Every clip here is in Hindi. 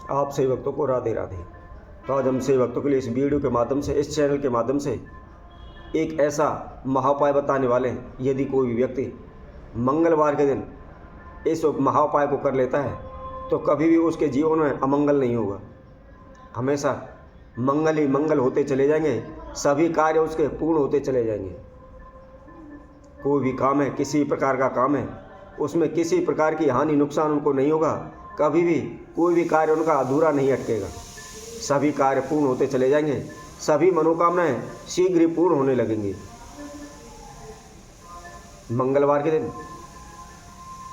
आप सभी भक्तों को राधे राधे। तो आज हम सभी भक्तों के लिए इस वीडियो के माध्यम से, इस चैनल के माध्यम से एक ऐसा महाउपाय बताने वाले हैं। यदि कोई भी व्यक्ति मंगलवार के दिन इस महाउपाय को कर लेता है तो कभी भी उसके जीवन में अमंगल नहीं होगा। हमेशा मंगल ही मंगल होते चले जाएंगे, सभी कार्य उसके पूर्ण होते चले जाएंगे। कोई भी काम है, किसी प्रकार का काम है, उसमें किसी प्रकार की हानि नुकसान उनको नहीं होगा। कभी भी कोई भी कार्य उनका अधूरा नहीं अटकेगा। सभी कार्य पूर्ण होते चले जाएंगे, सभी मनोकामनाएं शीघ्र ही पूर्ण होने लगेंगी। मंगलवार के दिन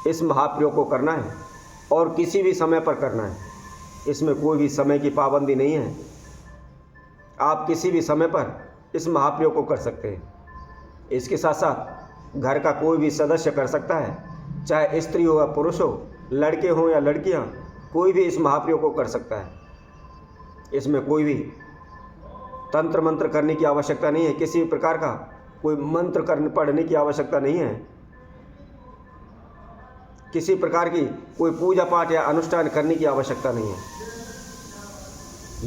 इस महाप्रयोग को करना है और किसी भी समय पर करना है। इसमें कोई भी समय की पाबंदी नहीं है। आप किसी भी समय पर इस महाप्रयोग को कर सकते हैं। इसके साथ साथ घर का कोई भी सदस्य कर सकता है, चाहे स्त्री हो या पुरुष हो, लड़के हों या लड़कियां, कोई भी इस महाप्रयोग को कर सकता है। इसमें कोई भी तंत्र मंत्र करने की आवश्यकता नहीं है, किसी भी प्रकार का कोई मंत्र पढ़ने की आवश्यकता नहीं है, किसी प्रकार की कोई पूजा पाठ या अनुष्ठान करने की आवश्यकता नहीं है।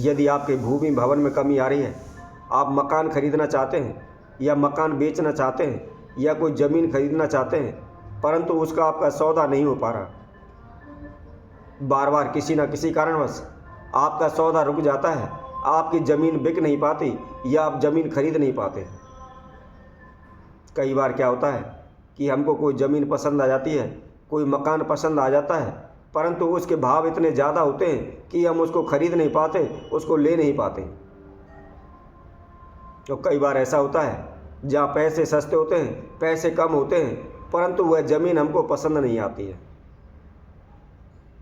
यदि आपके भूमि भवन में कमी आ रही है, आप मकान खरीदना चाहते हैं या मकान बेचना चाहते हैं या कोई ज़मीन खरीदना चाहते हैं, परंतु उसका आपका सौदा नहीं हो पा रहा, बार बार किसी न किसी कारणवश आपका सौदा रुक जाता है, आपकी ज़मीन बिक नहीं पाती या आप ज़मीन खरीद नहीं पाते। कई बार क्या होता है कि हमको कोई ज़मीन पसंद आ जाती है, कोई मकान पसंद आ जाता है, परंतु उसके भाव इतने ज़्यादा होते हैं कि हम उसको खरीद नहीं पाते, उसको ले नहीं पाते। तो कई बार ऐसा होता है जहाँ पैसे सस्ते होते हैं, पैसे कम होते हैं, परंतु वह ज़मीन हमको पसंद नहीं आती है।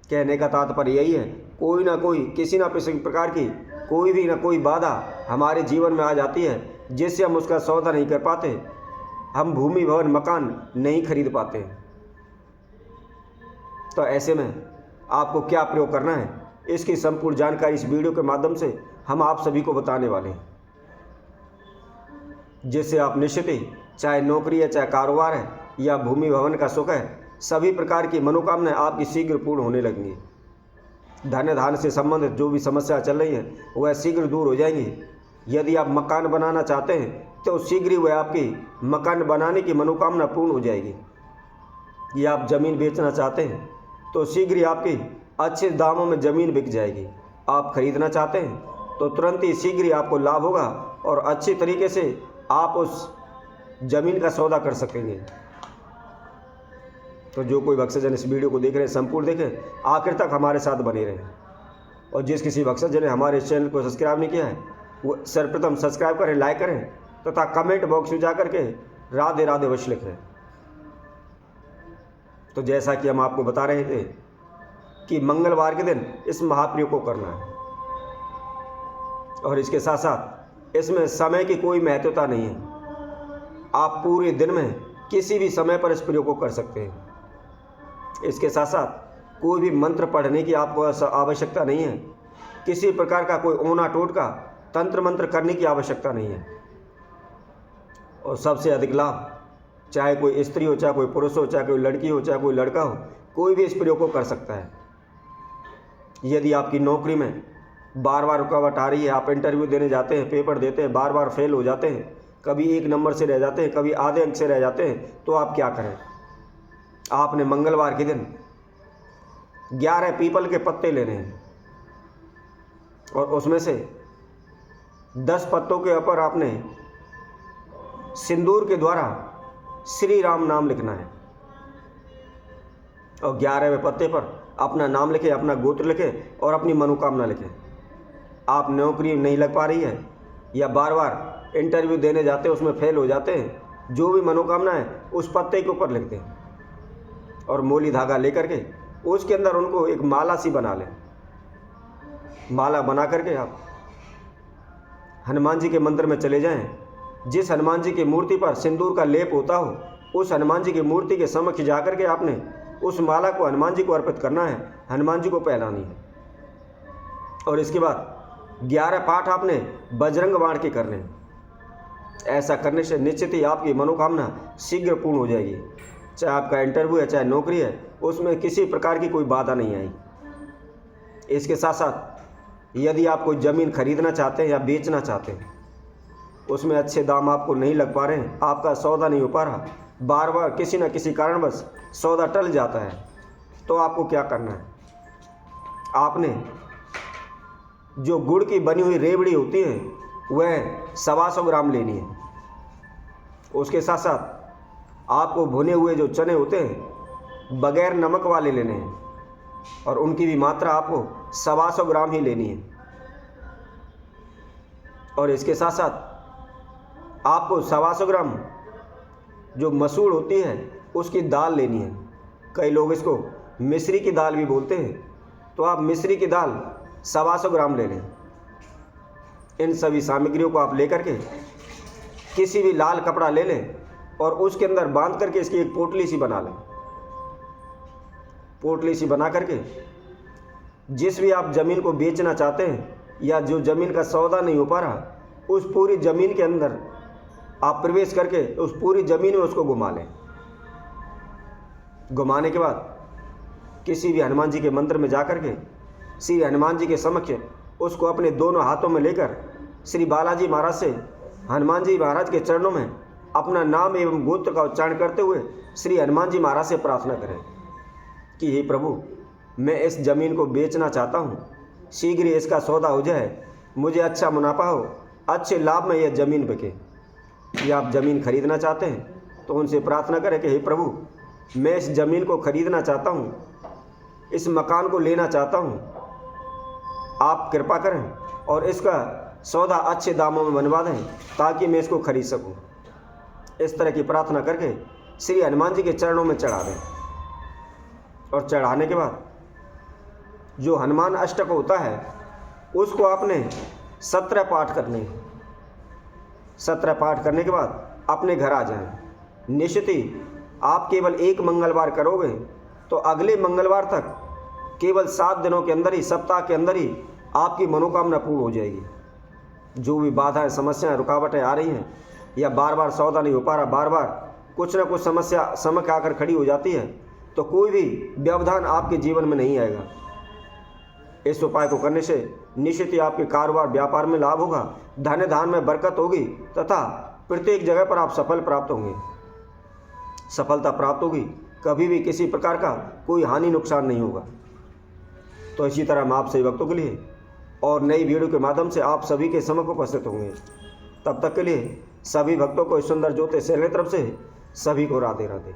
कहने का तात्पर्य यही है, कोई ना कोई किसी न किसी प्रकार की कोई भी ना कोई बाधा हमारे जीवन में आ जाती है, जिससे हम उसका सौदा नहीं कर पाते, हम भूमि भवन मकान नहीं खरीद पाते। तो ऐसे में आपको क्या प्रयोग करना है, इसकी संपूर्ण जानकारी इस वीडियो के माध्यम से हम आप सभी को बताने वाले हैं, जिससे आप निश्चित ही, चाहे नौकरी है, चाहे कारोबार है या भूमि भवन का सुख है, सभी प्रकार की मनोकामनाएं आपकी शीघ्र पूर्ण होने लगेंगी। धन धान से संबंधित जो भी समस्या चल रही है वह शीघ्र दूर हो जाएंगी। यदि आप मकान बनाना चाहते हैं तो शीघ्र ही वह आपकी मकान बनाने की मनोकामना पूर्ण हो जाएगी। या आप ज़मीन बेचना चाहते हैं तो शीघ्र ही आपकी अच्छे दामों में ज़मीन बिक जाएगी। आप खरीदना चाहते हैं तो तुरंत ही शीघ्र ही आपको लाभ होगा और अच्छी तरीके से आप उस ज़मीन का सौदा कर सकेंगे। तो जो कोई भक्तजन इस वीडियो को देख रहे हैं, संपूर्ण देखें, आखिर तक हमारे साथ बने रहें। और जिस किसी भक्तजन ने हमारे इस चैनल को सब्सक्राइब नहीं किया है, वो सर्वप्रथम सब्सक्राइब करें, लाइक करें तथा कमेंट बॉक्स में जाकर के राधे राधे अवश्य लिखें। तो जैसा कि हम आपको बता रहे थे कि मंगलवार के दिन इस महाप्रयोग को करना है, और इसके साथ साथ इसमें समय की कोई महत्वता नहीं है। आप पूरे दिन में किसी भी समय पर इस प्रयोग को कर सकते हैं। इसके साथ साथ कोई भी मंत्र पढ़ने की आपको आवश्यकता नहीं है, किसी प्रकार का कोई ओना टोटका तंत्र मंत्र करने की आवश्यकता नहीं है। और सबसे अधिक लाभ, चाहे कोई स्त्री हो, चाहे कोई पुरुष हो, चाहे कोई लड़की हो, चाहे कोई लड़का हो, कोई भी इस प्रयोग को कर सकता है। यदि आपकी नौकरी में बार बार रुकावट आ रही है, आप इंटरव्यू देने जाते हैं, पेपर देते हैं, बार बार फेल हो जाते हैं, कभी 1 नंबर से रह जाते हैं, कभी आधे अंक से रह जाते हैं, तो आप क्या करें? आपने मंगलवार के दिन 11 पीपल के पत्ते लेने हैं और उसमें से 10 पत्तों के ऊपर आपने सिंदूर के द्वारा श्री राम नाम लिखना है। और 11वें पत्ते पर अपना नाम लिखें, अपना गोत्र लिखें और अपनी मनोकामना लिखें। आप नौकरी नहीं लग पा रही है या बार बार इंटरव्यू देने जाते हैं, उसमें फेल हो जाते हैं, जो भी मनोकामना है उस पत्ते के ऊपर लिख दें और मोली धागा लेकर के उसके अंदर उनको एक माला सी बना लें। माला बना करके आप हनुमान जी के मंदिर में चले जाएं। जिस हनुमान जी की मूर्ति पर सिंदूर का लेप होता हो, उस हनुमान जी की मूर्ति के समक्ष जाकर के आपने उस माला को हनुमान जी को अर्पित करना है, हनुमान जी को पहनानी है। और इसके बाद 11 पाठ आपने बजरंग बाण के करने हैं। ऐसा करने से निश्चित ही आपकी मनोकामना शीघ्र पूर्ण हो जाएगी। चाहे आपका इंटरव्यू है, चाहे नौकरी है, उसमें किसी प्रकार की कोई बाधा नहीं आएगी। इसके साथ साथ यदि आप कोई ज़मीन खरीदना चाहते हैं या बेचना चाहते हैं, उसमें अच्छे दाम आपको नहीं लग पा रहे हैं, आपका सौदा नहीं हो पा रहा, बार बार किसी न किसी कारणवश सौदा टल जाता है, तो आपको क्या करना है? आपने जो गुड़ की बनी हुई रेवड़ी होती है वह 125 ग्राम लेनी है। उसके साथ साथ आपको भुने हुए जो चने होते हैं बगैर नमक वाले लेने हैं और उनकी भी मात्रा आपको 125 ग्राम ही लेनी है। और इसके साथ साथ आपको 125 ग्राम जो मसूर होती है उसकी दाल लेनी है। कई लोग इसको मिश्री की दाल भी बोलते हैं, तो आप मिश्री की दाल 125 ग्राम ले लें। इन सभी सामग्रियों को आप लेकर के किसी भी लाल कपड़ा ले लें और उसके अंदर बांध करके इसकी एक पोटली सी बना लें। पोटली सी बना करके जिस भी आप ज़मीन को बेचना चाहते हैं या जो ज़मीन का सौदा नहीं हो पा रहा, उस पूरी ज़मीन के अंदर आप प्रवेश करके उस पूरी ज़मीन में उसको घुमा लें। घुमाने के बाद किसी भी हनुमान जी के मंदिर में जाकर के श्री हनुमान जी के समक्ष उसको अपने दोनों हाथों में लेकर श्री बालाजी महाराज से हनुमान जी महाराज के चरणों में अपना नाम एवं गोत्र का उच्चारण करते हुए श्री हनुमान जी महाराज से प्रार्थना करें कि हे प्रभु, मैं इस ज़मीन को बेचना चाहता हूँ, शीघ्र ही इसका सौदा हो जाए, मुझे अच्छा मुनाफा हो, अच्छे लाभ में यह ज़मीन बिके। या आप ज़मीन खरीदना चाहते हैं तो उनसे प्रार्थना करें कि हे प्रभु, मैं इस ज़मीन को खरीदना चाहता हूँ, इस मकान को लेना चाहता हूँ, आप कृपा करें और इसका सौदा अच्छे दामों में बनवा दें ताकि मैं इसको खरीद सकूं। इस तरह की प्रार्थना करके श्री हनुमान जी के चरणों में चढ़ा दें। और चढ़ाने के बाद जो हनुमान अष्टक होता है उसको आपने 17 पाठ करने हैं। 17 पाठ करने के बाद अपने घर आ जाएं। निश्चित ही आप केवल एक मंगलवार करोगे तो अगले मंगलवार तक केवल 7 दिनों के अंदर ही, सप्ताह के अंदर ही आपकी मनोकामना पूर्ण हो जाएगी। जो भी बाधाएं, समस्याएं, रुकावटें आ रही हैं या बार बार सौदा नहीं हो पा रहा, बार बार कुछ ना कुछ समस्या समझ आकर खड़ी हो जाती है, तो कोई भी व्यवधान आपके जीवन में नहीं आएगा। इस उपाय को करने से निश्चित ही आपके कारोबार व्यापार में लाभ होगा, धन धान में बरकत होगी तथा प्रत्येक जगह पर आप सफल प्राप्त होंगे, सफलता प्राप्त होगी। कभी भी किसी प्रकार का कोई हानि नुकसान नहीं होगा। तो इसी तरह हम आप सभी भक्तों के लिए और नई वीडियो के माध्यम से आप सभी के समक्ष उपस्थित होंगे। तब तक के लिए सभी भक्तों को इस सुंदर ज्योति से तरफ से सभी को राधे राधे।